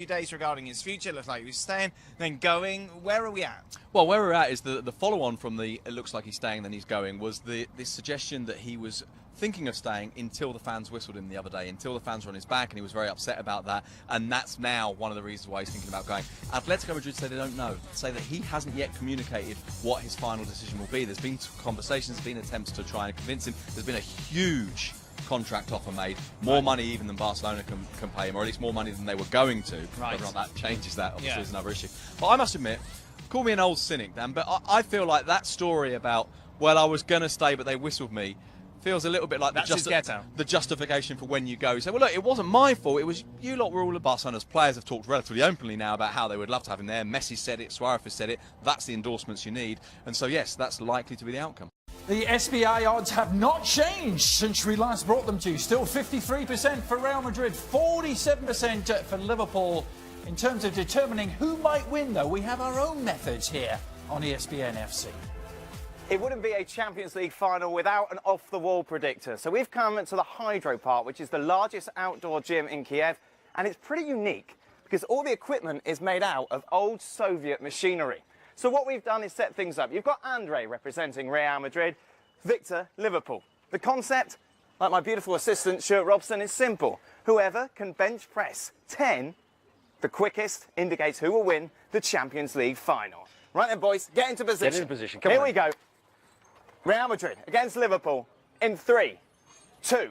days regarding his future. Looks like he was staying, then going. Where are we at? Well, where we're at is the follow-on from the it looks like he's staying, then he's going, was this suggestion that he was thinking of staying until the fans whistled him the other day, until the fans were on his back, and he was very upset about that, and that's now one of the reasons why he's thinking about going. Atletico Madrid say they don't know, say that he hasn't yet communicated what his final decision will be. There's been conversations, there's been attempts to try and convince him. There's been a huge contract offer made, more money even than Barcelona can pay him, or at least more money than they were going to. Right. Whether or not that changes that, obviously, is another issue. But I must admit, call me an old cynic, Dan, but I feel like that story about, well, I was going to stay but they whistled me, feels a little bit like the justification for when you go. You say, well, look, it wasn't my fault, it was you lot were all of Barcelona's players have talked relatively openly now about how they would love to have him there. Messi said it, Suarez has said it, that's the endorsements you need. And so, yes, that's likely to be the outcome. The SBI odds have not changed since we last brought them to you. Still 53% for Real Madrid, 47% for Liverpool. In terms of determining who might win, though, we have our own methods here on ESPN FC. It wouldn't be a Champions League final without an off-the-wall predictor. So we've come to the Hydro Park, which is the largest outdoor gym in Kiev, and it's pretty unique because all the equipment is made out of old Soviet machinery. So what we've done is set things up. You've got Andre representing Real Madrid, Victor, Liverpool. The concept, like my beautiful assistant Stuart Robson, is simple. Whoever can bench press 10, the quickest, indicates who will win the Champions League final. Right then, boys, get into position. Get into position, come on. Here we go. Real Madrid against Liverpool in 3, 2,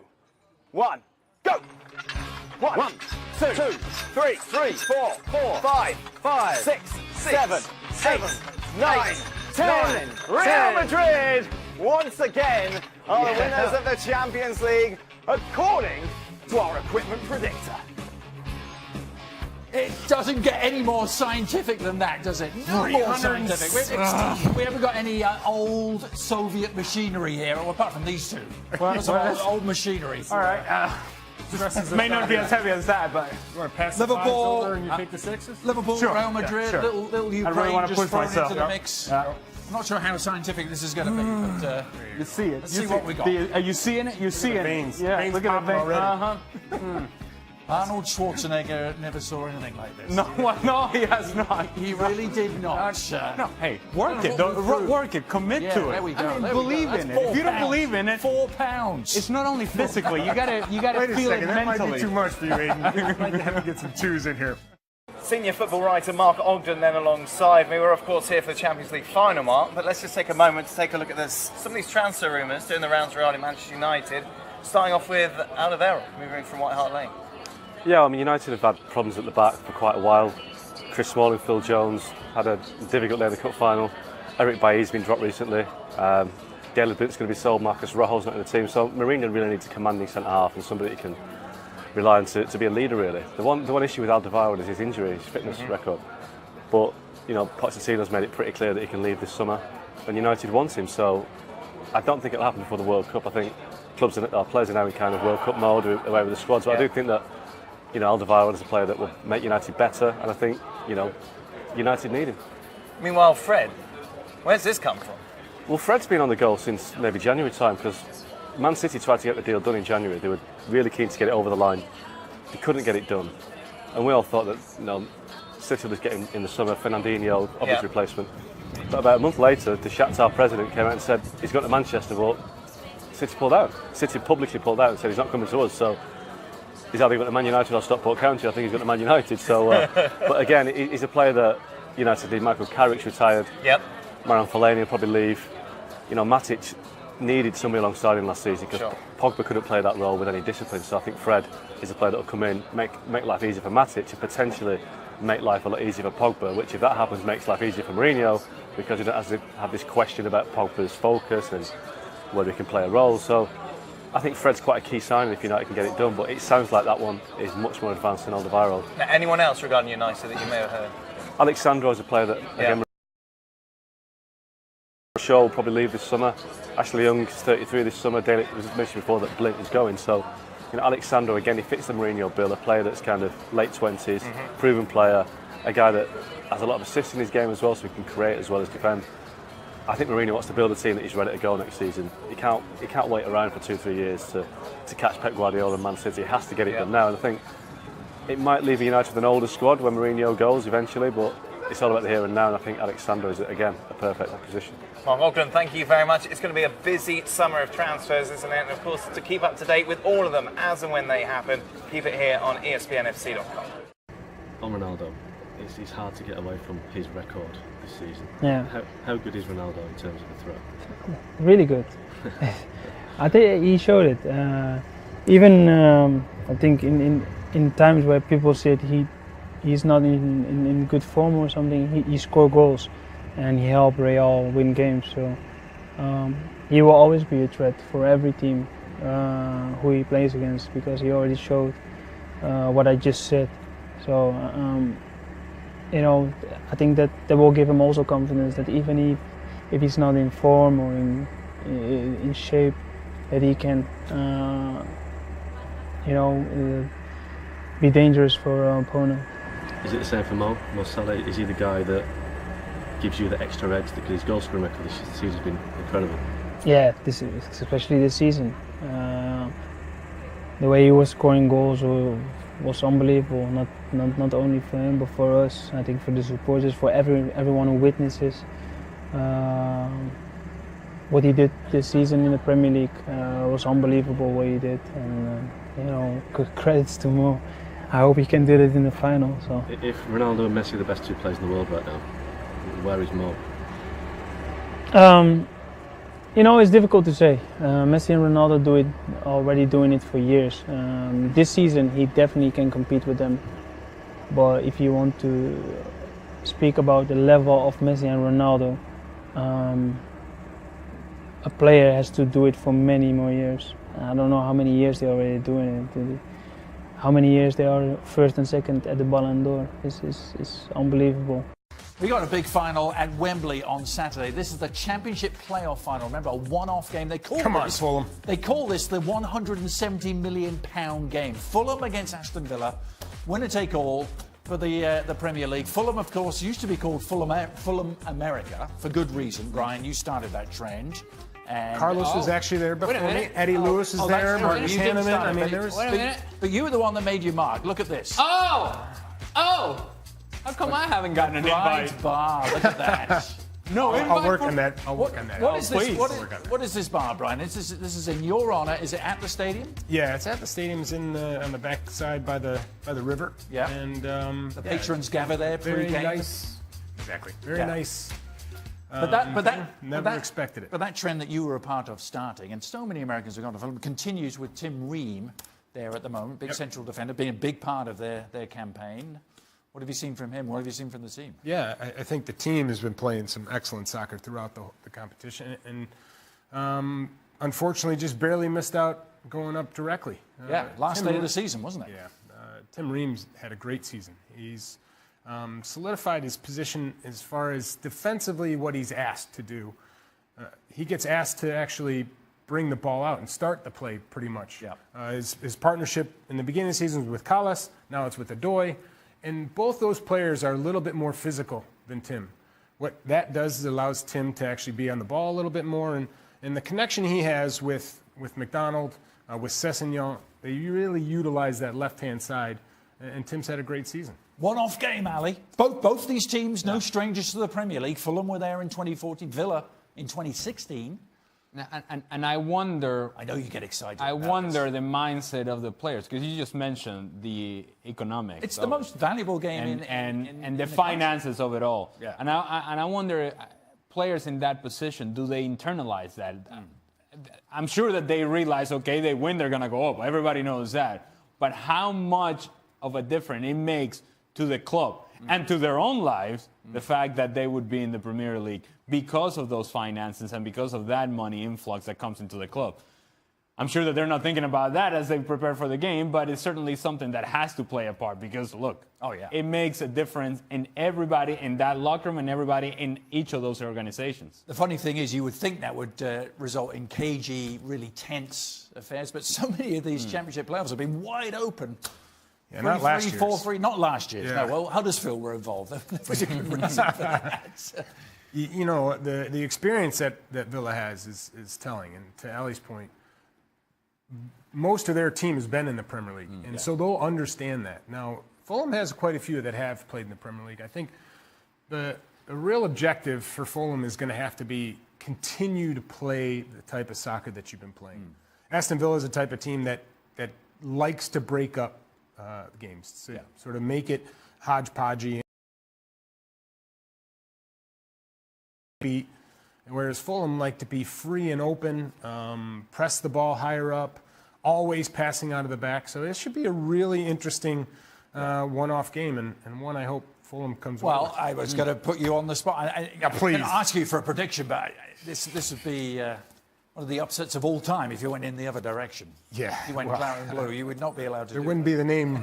1, go! 1, 2, 3, 4, 5, 6, 7, 8, 9, 10. Real Madrid, once again, are the winners of the Champions League, according to our equipment predictor. It doesn't get any more scientific than that, does it? No more scientific. We haven't got any old Soviet machinery here, apart from these two. Old machinery. All right. May not be as heavy as that, but You want to pass Liverpool, the fives over and you take the sixes? Liverpool, Sure, Real Madrid, yeah, sure. little really Ukraine wanna just push thrown myself. into the Yeah. mix. Yeah. I'm not sure how scientific this is going to be, but you see it. let's see what we got. Are you seeing it? You see it? veins. Yeah, Veins look at the popping veins. already. Arnold Schwarzenegger never saw anything like this. No, he has not. He really did not. No, hey, work it. Work it. Commit Yeah, to it. there we go. I mean, There we believe go. in That's it. If you don't £4. believe in it, £4. it's not only physically. You gotta Wait a feel second, it that might be mentally. too much for you, Aiden. Might have to get some twos in here. Senior football writer Mark Ogden then alongside me. We're of course here for the Champions League final, Mark, but let's just take a moment to take a look at this. Some of these transfer rumours doing the rounds regarding Manchester United, starting off with Oliveira, moving from White Hart Lane. Yeah, I mean, United have had problems at the back for quite a while. Chris Smalling, Phil Jones had a difficult day in the cup final. Eric Bailly's been dropped recently. Dale Blint's going to be sold. Marcus Rojo's not in the team. So Mourinho really needs a commanding centre half and somebody he can rely on to be a leader, really. The one issue with Alderweireld is his injury, his fitness record. But, you know, Pochettino's made it pretty clear that he can leave this summer, and United wants him. So I don't think it'll happen before the World Cup. I think players are now in kind of World Cup mode, away with the squads. But I do think that, you know, Alderweireld is a player that will make United better, and I think, you know, United need him. Meanwhile, Fred, where's this come from? Well, Fred's been on the go since maybe January time, because Man City tried to get the deal done in January. They were really keen to get it over the line. They couldn't get it done, and we all thought that, you know, City was getting in the summer Fernandinho, obvious replacement. But about a month later, the Shakhtar president came out and said he's going to Manchester. Well, City pulled out. City publicly pulled out and said he's not coming to us. So he's either going to Man United or Stockport County. I think he's going to Man United. So, but again, he's a player that United need. Michael Carrick's retired. Yep. Marouane Fellaini will probably leave. You know, Matic needed somebody alongside him last season because Pogba couldn't play that role with any discipline. So I think Fred is a player that will come in, make life easier for Matic, and potentially make life a lot easier for Pogba. Which, if that happens, makes life easier for Mourinho because he doesn't have this question about Pogba's focus and whether he can play a role. So I think Fred's quite a key signing if United can get it done, but it sounds like that one is much more advanced than Alderweireld. Now, anyone else regarding United that you may have heard? Alex Sandro is a player that, again, Shaw will probably leave this summer. Ashley Young is 33 this summer. Daly was mentioned before that Blint is going. So, you know, Alex Sandro, again, he fits the Mourinho bill, a player that's kind of late 20s, proven player, a guy that has a lot of assists in his game as well, so he can create as well as defend. I think Mourinho wants to build a team that he's ready to go next season. He can't wait around for 2-3 years to catch Pep Guardiola and Man City. He has to get it done now. And I think it might leave United with an older squad when Mourinho goes eventually, but it's all about the here and now, and I think Alexander is, again, a perfect acquisition. Well, Ogden, thank you very much. It's going to be a busy summer of transfers, isn't it? And of course, to keep up to date with all of them as and when they happen, keep it here on ESPNFC.com. On Ronaldo, it's hard to get away from his record this season. Yeah. How good is Ronaldo in terms of the threat? Really good. I think he showed it. Even I think in times where people said he's not in good form or something, he scored goals and he helped Real win games. So he will always be a threat for every team who he plays against, because he already showed what I just said. So you know, I think that will give him also confidence that even if he's not in form or in shape, that he can you know, be dangerous for our opponent. Is it the same for Mo Salah? Is he the guy that gives you the extra edge? Because his goal scoring record this season has been incredible. Yeah, especially this season. The way he was scoring goals was unbelievable. Not only for him, but for us. I think for the supporters, for everyone who witnesses what he did this season in the Premier League was unbelievable. What he did, and you know, credits to Mo. I hope he can do it in the final. So, if Ronaldo and Messi are the best two players in the world right now, where is Mo? You know, it's difficult to say. Messi and Ronaldo already doing it for years. This season, he definitely can compete with them. But if you want to speak about the level of Messi and Ronaldo, a player has to do it for many more years. I don't know how many years they're already doing it. How many years they are first and second at the Ballon d'Or is unbelievable. We got a big final at Wembley on Saturday. This is the Championship playoff final. Remember, a one-off game. They call Fulham. They call this the £170 million game. Fulham against Aston Villa, winner take all for the Premier League. Fulham, of course, used to be called Fulham America for good reason. Brian, you started that trend. And Carlos was actually there before me. Eddie Lewis is there. Martin Hanneman. I mean, there's. Wait a minute. But you were the one that made your mark. Look at this. Oh! How come I haven't gotten an Bride's invite? bar. Look at that. No invite. I'll work on that. What is this? please. What is this bar, Brian? This is in your honour. Is it at the stadium? Yeah, it's at the stadium. It's on the back side by the river. Yeah. And The patrons gather there very pre-game. nice. Exactly. Very nice. Never expected it. But that trend that you were a part of starting, and so many Americans have gone to Fulham, continues with Tim Ream there at the moment, big central defender, being a big part of their campaign. What have you seen from him? What have you seen from the team? Yeah, I think the team has been playing some excellent soccer throughout the competition, and unfortunately just barely missed out going up directly. Last day of the season, wasn't it? Yeah, Tim Ream's had a great season. He's solidified his position as far as defensively what he's asked to do. He gets asked to actually bring the ball out and start the play pretty much. Yeah. His partnership in the beginning of the season was with Callas, now it's with Adoy, and both those players are a little bit more physical than Tim. What that does is allows Tim to actually be on the ball a little bit more, and the connection he has with McDonald, with Sessegnon, they really utilize that left-hand side, and Tim's had a great season. One-off game, Ali. Both these teams, no strangers to the Premier League. Fulham were there in 2014, Villa in 2016. And I wonder. I know you get excited. I wonder the mindset of the players, because you just mentioned the economics. It's the most valuable game and the finances of it all. Yeah. And I wonder, players in that position, do they internalize that? I'm sure that they realize, okay, they win, they're gonna go up. Everybody knows that. But how much of a difference it makes to the club and to their own lives, the fact that they would be in the Premier League because of those finances and because of that money influx that comes into the club. I'm sure that they're not thinking about that as they prepare for the game, but it's certainly something that has to play a part because, look, it makes a difference in everybody in that locker room and everybody in each of those organizations. The funny thing is you would think that would result in cagey, really tense affairs, but so many of these championship playoffs have been wide open. Yeah, not last year's. 4-3, not last year's. Yeah. No, well, Huddersfield were involved. There was a good reason for that. You know, the experience that Villa has is telling. And to Ali's point, most of their team has been in the Premier League, and so they'll understand that. Now, Fulham has quite a few that have played in the Premier League. I think the real objective for Fulham is going to have to be continue to play the type of soccer that you've been playing. Aston Villa is a type of team that likes to break up games, so sort of make it hodgepodgey. Whereas Fulham like to be free and open, press the ball higher up, always passing out of the back. So it should be a really interesting one-off game, and one I hope Fulham comes away with. Well, I was going to put you on the spot. I please. can ask you for a prediction, but this would be one of the upsets of all time if you went in the other direction. Yeah. You went claret and blue. You would not be allowed to There do wouldn't be the name,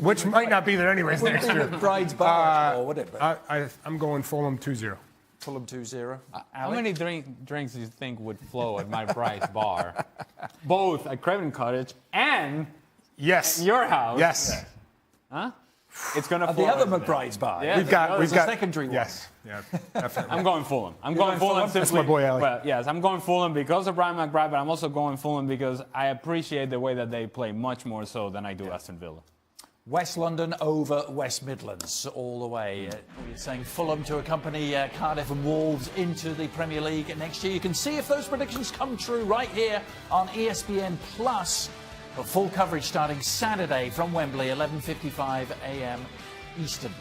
which might not be there anyways next year. Bride's Bar, or would it? But I'm going Fulham 2-0. Fulham 2-0. How many drinks do you think would flow at my Bryce bar? Both at Craven Cottage and Yes. your house. Yes. Huh? It's going to At flow. the other isn't it? McBride's Bar. Yeah. We've got a secondary one. Yes. Yeah. Definitely. I'm going Fulham. I'm You're going going Fulham Fulham? simply. That's my boy, Ali. Well, yes, I'm going Fulham because of Brian McBride, but I'm also going Fulham because I appreciate the way that they play much more so than I do Aston Villa. West London over West Midlands all the way. You're saying Fulham to accompany Cardiff and Wolves into the Premier League next year. You can see if those predictions come true right here on ESPN Plus. For full coverage starting Saturday from Wembley, 11:55 a.m. Eastern.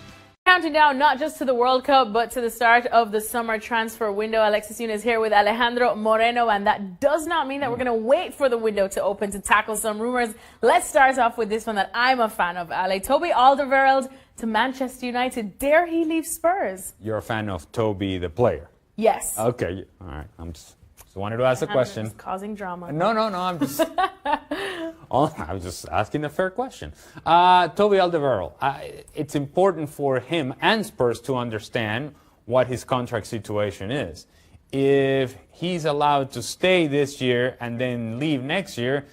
Counting down not just to the World Cup, but to the start of the summer transfer window. Alexis Yuna is here with Alejandro Moreno, and that does not mean that we're going to wait for the window to open to tackle some rumors. Let's start off with this one that I'm a fan of, Ale. Toby Alderweireld to Manchester United. Dare he leave Spurs? You're a fan of Toby, the player? Yes. Okay. All right. I'm just wanted to ask a question. Causing drama. No. I'm just. I was just asking a fair question. Toby Alderweireld. It's important for him and Spurs to understand what his contract situation is. If he's allowed to stay this year and then leave next year,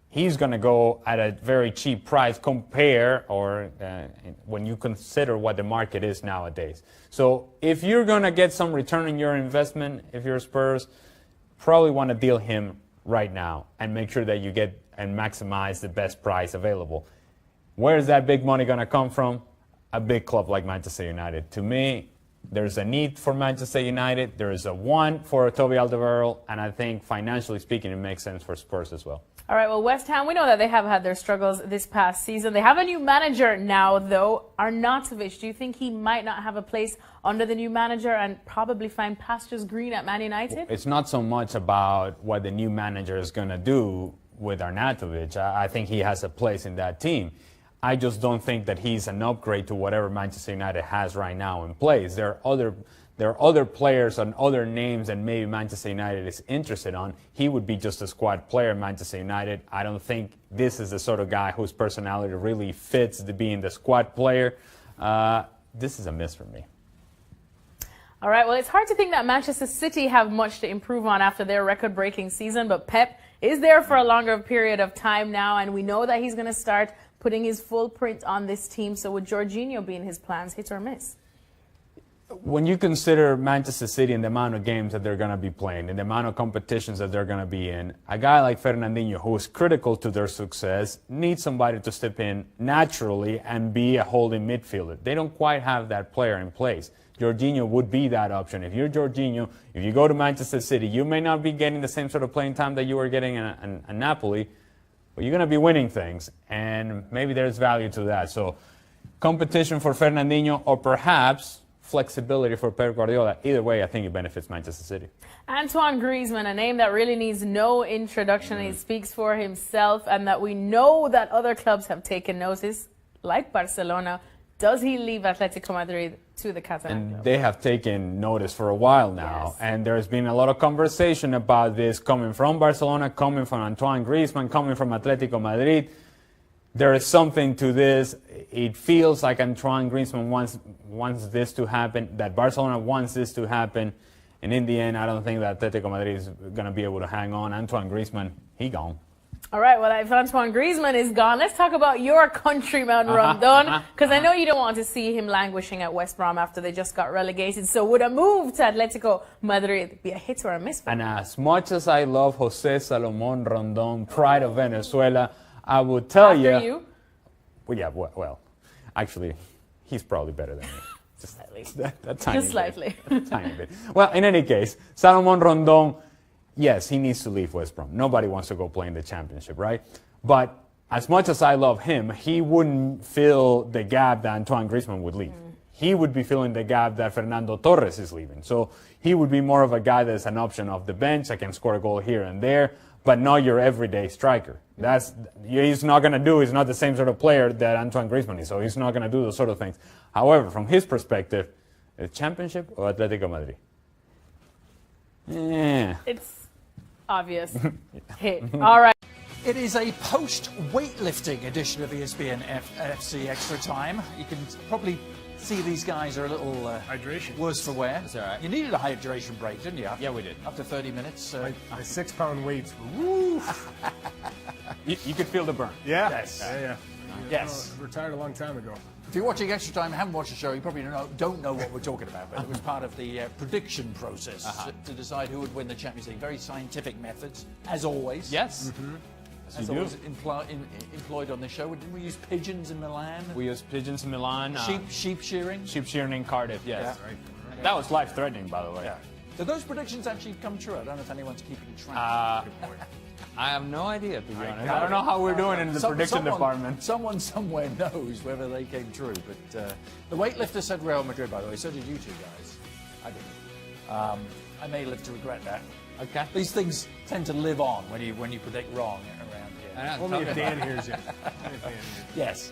he's going to go at a very cheap price when you consider what the market is nowadays. So if you're going to get some return on your investment, if you're Spurs, probably want to deal him right now and make sure that you get and maximize the best price available. Where is that big money going to come from? A big club like Manchester United. To me, there's a need for Manchester United. There is a want for Toby Alderweireld, and I think financially speaking, it makes sense for Spurs as well. All right, well, West Ham, we know that they have had their struggles this past season. They have a new manager now, though, Arnautovic. Do you think he might not have a place under the new manager and probably find pastures green at Man United? It's not so much about what the new manager is going to do with Arnautovic. I think he has a place in that team. I just don't think that he's an upgrade to whatever Manchester United has right now in place. There are other players and other names that maybe Manchester United is interested on. He would be just a squad player in Manchester United. I don't think this is the sort of guy whose personality really fits to being the squad player. This is a miss for me. All right, well, it's hard to think that Manchester City have much to improve on after their record-breaking season, but Pep is there for a longer period of time now, and we know that he's going to start putting his full print on this team. So would Jorginho be in his plans, hit or miss? When you consider Manchester City and the amount of games that they're going to be playing and the amount of competitions that they're going to be in, a guy like Fernandinho, who is critical to their success, needs somebody to step in naturally and be a holding midfielder. They don't quite have that player in place. Jorginho would be that option. If you're Jorginho, if you go to Manchester City, you may not be getting the same sort of playing time that you were getting in Napoli, but you're going to be winning things, and maybe there's value to that. So competition for Fernandinho, or perhaps flexibility for Pep Guardiola. Either way, I think it benefits Manchester City. Antoine Griezmann, a name that really needs no introduction. He speaks for himself, and that we know that other clubs have taken notice, like Barcelona. Does he leave Atletico Madrid to the Catalan? And they have taken notice for a while now. Yes. And there's been a lot of conversation about this coming from Barcelona, coming from Antoine Griezmann, coming from Atletico Madrid. There is something to this. It feels like Antoine Griezmann wants this to happen, that Barcelona wants this to happen. And in the end, I don't think that Atletico Madrid is going to be able to hang on. Antoine Griezmann, he gone. All right, well, if Antoine Griezmann is gone, let's talk about your countryman, Rondon, because I know you don't want to see him languishing at West Brom after they just got relegated. So would a move to Atletico Madrid be a hit or a miss? And as much as I love Jose Salomon Rondon, pride of Venezuela, I would tell you. Well, yeah, well, actually, he's probably better than me. Just slightly. That tiny Just slightly. Tiny bit. Well, in any case, Salomon Rondon, yes, he needs to leave West Brom. Nobody wants to go play in the championship, right? But as much as I love him, he wouldn't fill the gap that Antoine Griezmann would leave. He would be filling the gap that Fernando Torres is leaving. So he would be more of a guy that's an option off the bench that can score a goal here and there, but not your everyday striker. He's not going to do. He's not the same sort of player that Antoine Griezmann is, so he's not going to do those sort of things. However, from his perspective, the championship or Atletico Madrid? Yeah. It's obvious. Hit. All right. It is a post-weightlifting edition of ESPN FC Extra Time. You can probably see these guys are a little Hydration. worse for wear. That's all right. You needed a hydration break, didn't you? Yeah, we did. After 30 minutes. My 6-pound weights. Woo! You could feel the burn. Yeah. Yes. Yeah. Yes. I retired a long time ago. If you're watching Extra Time and haven't watched the show, you probably don't know what we're talking about, but it was part of the prediction process to decide who would win the Champions League. Very scientific methods, as always. Yes. As always employed on this show. Didn't we use pigeons in Milan? We used pigeons in Milan. Sheep shearing? Sheep shearing in Cardiff, yes. Yeah. Right. That was life-threatening, by the way. Yeah. Did those predictions actually come true? I don't know if anyone's keeping track. I have no idea, to be honest. I don't know how we're doing in the prediction department. Someone somewhere knows whether they came true. But the weightlifter said Real Madrid, by the way. So did you two guys. I didn't. I may live to regret that. Okay. These things tend to live on when you predict wrong around here. Only if Dan hears you. Yes.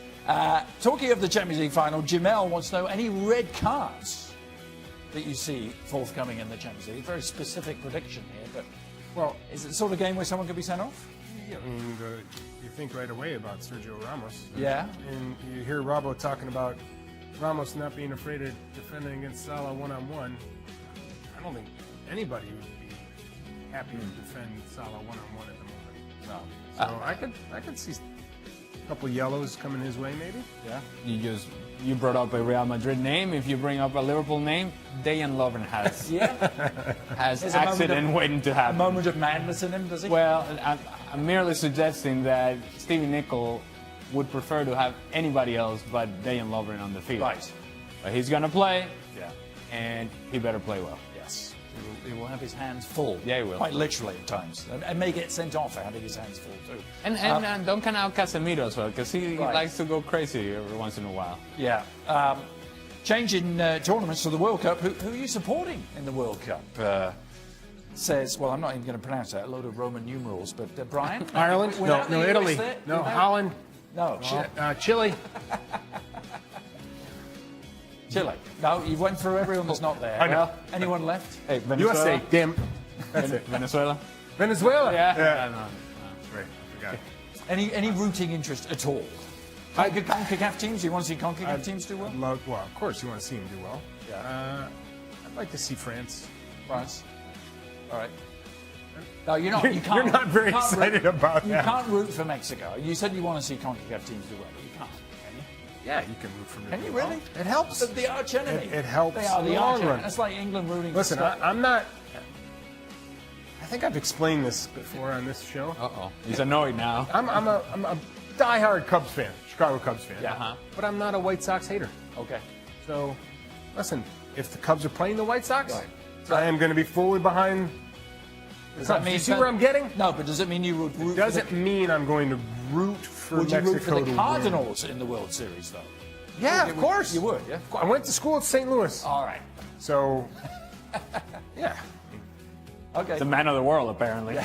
Talking of the Champions League final, Jamel wants to know any red cards that you see forthcoming in the Champions League. Very specific prediction here, but well, is it the sort of game where someone could be sent off? Yeah, I mean, you think right away about Sergio Ramos. Yeah. And you hear Robbo talking about Ramos not being afraid of defending against Salah one-on-one. I don't think anybody would be happy to defend Salah one-on-one at the moment. No. So I could see a couple yellows coming his way, maybe. Yeah. You brought up a Real Madrid name. If you bring up a Liverpool name, Dejan Lovren has accident waiting to happen. A moment of madness in him, does he? Well, I'm merely suggesting that Stevie Nicol would prefer to have anybody else but Dejan Lovren on the field. Right. But he's going to play, Yeah. and he better play well. Yes. He will have his hands full. Yeah, he will. Quite literally at times. And may get sent off for having his hands full too. And don't count out Casemiro as well, because he likes to go crazy every once in a while. Yeah. Changing tournaments to the World Cup. Who are you supporting in the World Cup? Says, well, I'm not even going to pronounce that. A load of Roman numerals. But Brian? Ireland? Without No, the Italy. US there? No, Without- Holland. No, Chile. Chile. No, you went through everyone that's not there. I know. Anyone left? Hey, Venezuela? USA. Damn. That's it. Venezuela? Venezuela. Yeah. Right. Forgot. Any rooting interest at all? CONCACAF teams? You want to see CONCACAF teams do well? Well, of course you want to see him do well. Yeah. I'd like to see France. France. All right. No, you're not. You can't. You're not very you can't excited root, about you that. You can't root for Mexico. You said you want to see CONCACAF teams do well. You can't. Can you? Yeah, you can root for them. Can you really? It helps. The arch enemy. It helps They are in the the arch long enemy. run. That's like England rooting. Listen, for I'm not. I think I've explained this before on this show. Uh-oh. He's annoyed now. I'm a diehard Cubs fan, Chicago Cubs fan. Yeah. But I'm not a White Sox hater. Okay. So, listen, if the Cubs are playing the White Sox, Right. I am going to be fully behind. Does that Do mean you see where I'm getting? No, but does it mean you would root? It doesn't mean I'm going to root for Would you Mexico root for the to win. Cardinals in the World Series, though? Yeah, of course. You would, yeah. I went to school at St. Louis, All right. so yeah. Okay. The man of the world, apparently.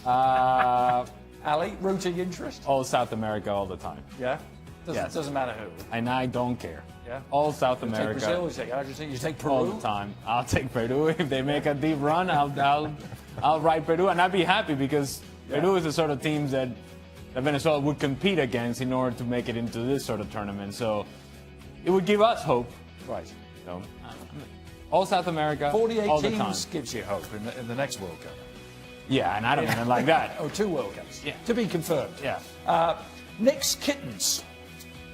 Ali, rooting interest? All South America all the time. Yeah. Yes. Doesn't matter who. And I don't care. Yeah. All South You take America. Brazil, you take Argentina, you take Peru. All the time. I'll take Peru. If they make a deep run, I'll ride Peru, and I'd be happy because Peru is the sort of teams that Venezuela would compete against in order to make it into this sort of tournament. So it would give us hope. Right. So, all South America, 48 all the time. teams gives you hope in the next World Cup. Yeah, and I don't even like that. Oh, 2 World Cups. Yeah. To be confirmed. Yeah. Nick's Kittens.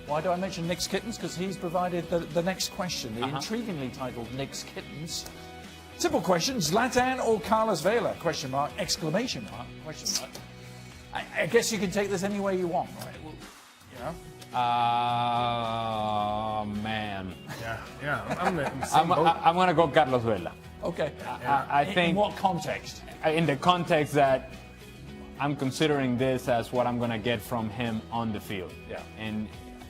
Why do I mention Nick's Kittens? Because he's provided the next question, the intriguingly titled Nick's Kittens. Simple question, Zlatan or Carlos Vela? Question mark, exclamation mark, question mark. I guess you can take this any way you want, right? Well, you know? Man. Yeah. I'm the same boat. I'm going to go Carlos Vela. Okay. I think. In what context? In the context that I'm considering this as what I'm going to get from him on the field. Yeah. And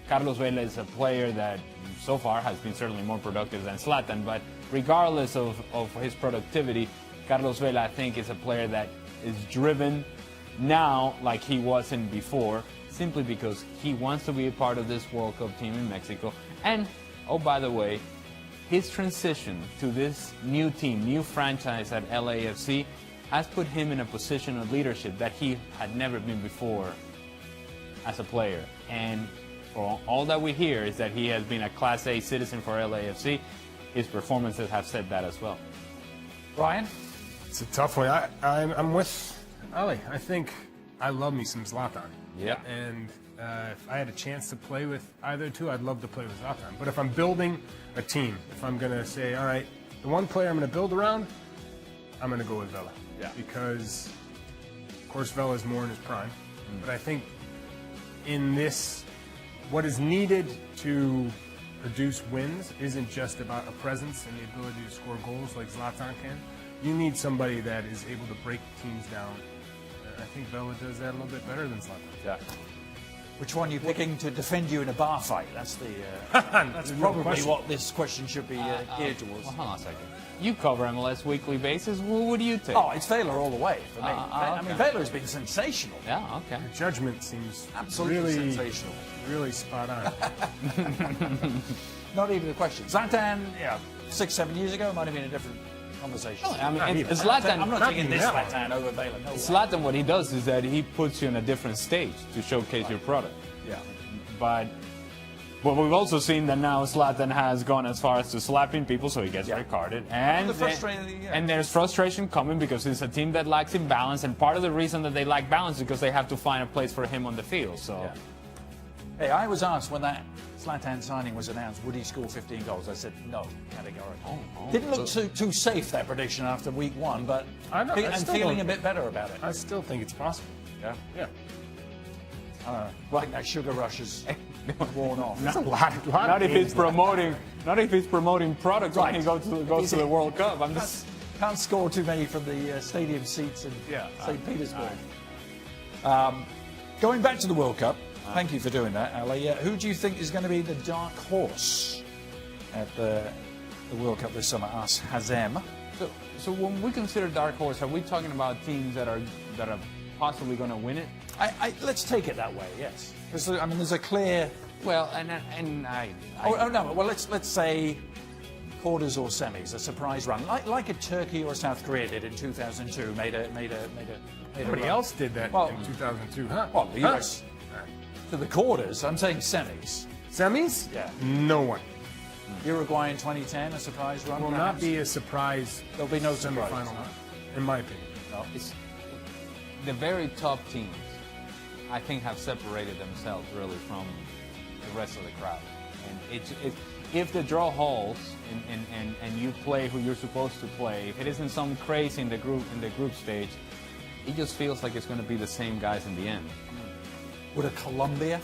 Carlos Vela is a player that so far has been certainly more productive than Zlatan, but regardless of his productivity, Carlos Vela, I think, is a player that is driven now like he wasn't before, simply because he wants to be a part of this World Cup team in Mexico. And, oh, by the way, his transition to this new team, new franchise at LAFC, has put him in a position of leadership that he had never been before as a player. And for all that we hear is that he has been a Class A citizen for LAFC. His performances have said that as well. Brian? It's a tough one. I'm with Ali. I think I love me some Zlatan. Yeah. And if I had a chance to play with either two, I'd love to play with Zlatan. But if I'm building a team, if I'm going to say, all right, the one player I'm going to build around, I'm going to go with Vela. Yeah. Because, of course, Vela is more in his prime. But I think in this, what is needed to produce wins isn't just about a presence and the ability to score goals like Zlatan can. You need somebody that is able to break teams down. I think Vela does that a little bit better than Zlatan. Yeah. Which one are you picking to defend you in a bar fight? That's the. That's probably what this question should be geared towards. Well, hold on a second. You cover MLS weekly basis. What do you take? Oh, it's Vela all the way for me. I okay. mean, Vela's been sensational. Yeah, okay. Your judgment seems Absolutely really, sensational. really spot on. Not even a question. Zlatan, 6-7 years ago, might have been a different conversation. I mean, Zlatan. I'm not taking this Zlatan over Vela. No way. Zlatan, what he does is that he puts you on a different stage to showcase your product. Yeah. But we've also seen that now Zlatan has gone as far as to slapping people, so he gets red carded. And and there's frustration coming because it's a team that lacks in balance, and part of the reason that they lack balance is because they have to find a place for him on the field. So. Yeah. Hey, I was asked when that Zlatan signing was announced, would he score 15 goals? I said no, categorically. Didn't look too safe, that prediction, after week 1, but I'm feeling a bit better about it. I still think it's possible. Yeah? Yeah. I think that sugar rush is worn off. Not if he's promoting products when he goes to the World Cup. I'm just can't score too many from the stadium seats in St. Petersburg. Going back to the World Cup, thank you for doing that, Ali. Who do you think is going to be the dark horse at the World Cup this summer? Ask Hazem. So when we consider dark horse, are we talking about teams that are possibly going to win it? Let's take it that way. Yes. I mean, there's a clear. Well, no. Well, let's say quarters or semis, a surprise run, like a Turkey or South Korea did in 2002. Made a Somebody else did that in 2002, huh? Well, the US to the quarters. I'm saying semis. Semis? Yeah. No one. Uruguay in 2010, a surprise run. Will perhaps? not be a surprise. There'll be no surprise. Semifinal run, in my opinion. No. It's the very top teams, I think, have separated themselves really from the rest of the crowd. And if the draw holds and you play who you're supposed to play, if it isn't some craze in the group stage, it just feels like it's going to be the same guys in the end. Would a Colombia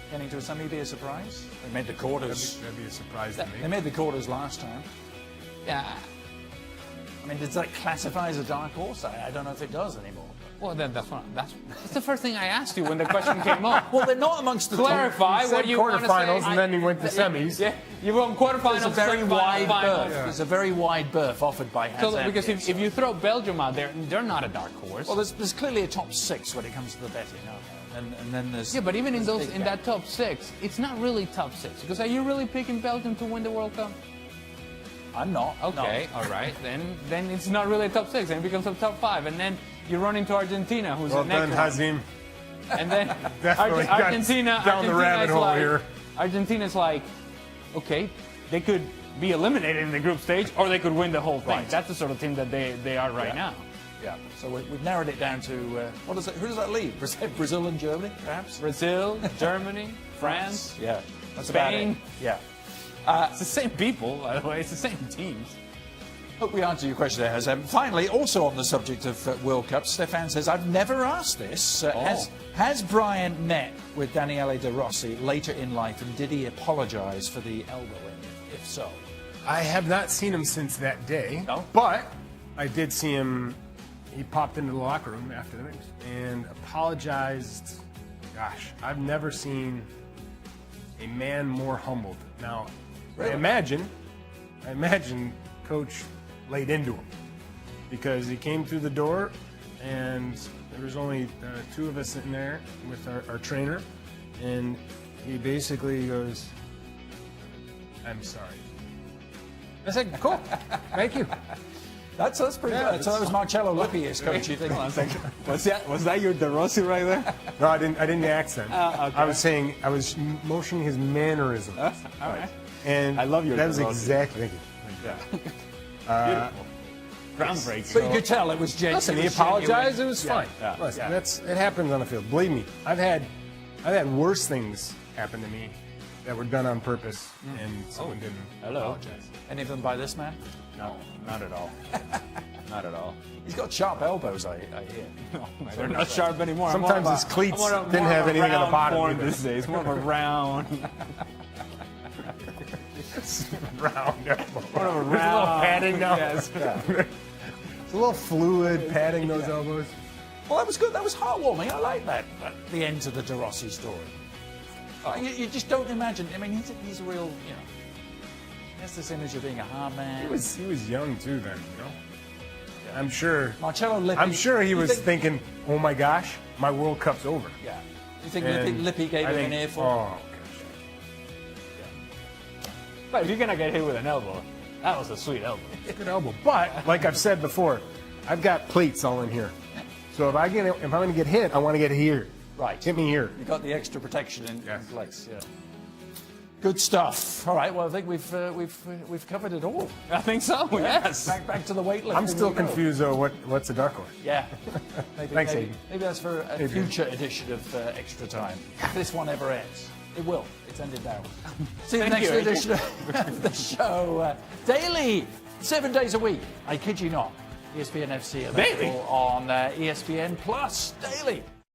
getting to a semi be a surprise? They made the quarters. That'd be a surprise to me. They made the quarters last time. Yeah. I mean, does that classify as a dark horse? I don't know if it does anymore. Well, that's the first thing I asked you when the question came up. Well, they're not amongst the clarify top. what you want to say. Quarterfinals, and then he went to semis. Yeah, you won quarterfinals. There's a very wide berth. Yeah. There's a very wide berth offered by Hazem. So, because if you throw Belgium out there, they're not a dark horse. Well, there's clearly a top 6 when it comes to the betting, and then there's but even in that top 6, it's not really top 6. Because are you really picking Belgium to win the World Cup? I'm not. Okay, no. all right. Then it's not really a top 6. Then it becomes a top 5, and then you run into Argentina, who's well the next done, Hazem. And then Argentina down the rabbit hole here. Argentina's like, okay, they could be eliminated in the group stage, or they could win the whole thing. Right. That's the sort of team that they are right now. Yeah. So we've narrowed it down to who does that leave? Brazil and Germany, perhaps. Brazil, Germany, France, Yeah. That's Spain. about it. Yeah. It's the same people, by the way. It's the same teams. Hope we answered your question there, Hazem. Finally, also on the subject of World Cup, Stefan says, I've never asked this. Has Brian met with Daniele De Rossi later in life, and did he apologise for the elbow injury? If so. I have not seen him since that day. No? But I did see him. He popped into the locker room after the race and apologized. Gosh, I've never seen a man more humbled. Now, Really? I imagine Coach laid into him because he came through the door and there was only two of us sitting there with our trainer, and he basically goes, "I'm sorry." I said, "Cool, thank you." That's pretty good. So that was Marcello Lippi as coach, you think? Was that your De Rossi right there? No, I didn't accent. Okay. I was motioning his mannerisms. All right. And I love your that was De Rossi. exactly. Thank you. Beautiful. Groundbreaking. But you could tell it was genuine. Listen, he apologized. It was fine. Yeah. Listen, Yeah. it happens on the field. Believe me, I've had worse things happen to me that were done on purpose, and someone didn't apologize. Any of them by this man? No, not at all. Not at all. He's got sharp elbows, I hear. No, they're not sharp anymore. Sometimes his cleats didn't have anything on the bottom either. these days. More of a round. Round elbow. More of a There's a little round. padding now. Yes. It's a little fluid, padding those elbows. Well, that was good. That was heartwarming. I like that. The end to the De Rossi story. You just don't imagine. I mean, he's a real, he has this image of being a hard man. He was young too then, I'm sure. Marcello Lippi. I'm sure he you was think- thinking, "Oh my gosh, my World Cup's over." Yeah. You think And Lippi gave I him think- an earful? Oh gosh. But if you're going to get hit with an elbow, that was a sweet elbow. Good elbow. But like I've said before, I've got plates all in here. So if I'm going to get hit, I want to get here. Right. Hit me here. You got the extra protection in Yes. place. Yeah. Good stuff. All right. Well, I think we've covered it all. I think so, yes. Back to the weightlifting. I'm still we go. confused though. What's a dark horse? Yeah. Maybe, Thanks, maybe, Aiden. maybe that's for a future edition of Extra Time. If this one ever ends. It will. It's ended now. See you Thank next you, edition of the show. Daily, 7 days a week. I kid you not. ESPN FC available on ESPN Plus daily.